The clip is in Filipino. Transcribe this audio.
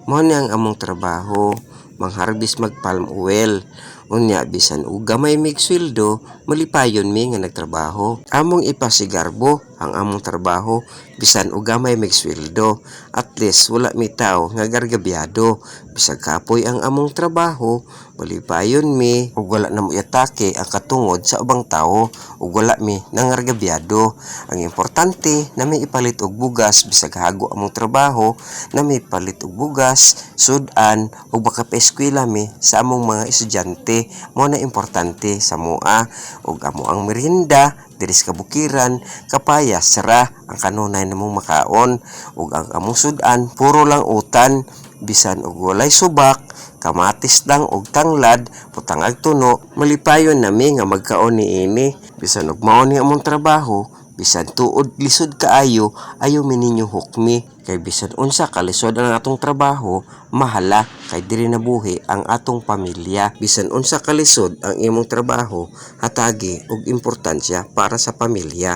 Mao ni ang among trabaho, mangharbis mag palm oil. Unya bisan og gamay mig sweldo, malipayon mi nga nagtrabaho. Among ipasigarbo ang among trabaho bisan og gamay mig sweldo. At least wala mi tao nga gargabyado. Bisag kapoy ang among trabaho, malipayon mi ug wala na mo atake ang katungod sa ubang tao ug wala mi nangargabyado. Ang importante na may ipalit og bugas bisag hago among trabaho, na may palit og bugas, sudan ug baka pa-eskwela mi sa among mga estudyante. Mo na importante sa moa ug amo ang merienda diri sa kabukiran, kapayas sara ang kanunay namong makaon ug ang among sudan puro lang utan bisan og walay subak, kamatis lang og tanglad, putang agtuno, malipayon nami nga magkaon niini. Bisan og mao ni among trabaho, bisan tuod lisod kaayo, ayaw mi ninyo hukmi. Kay bisan unsa kalisod ang atong trabaho, mahala kay diri nabuhi ang atong pamilya. Bisan unsa kalisod ang imong trabaho, hatagi og importansya para sa pamilya.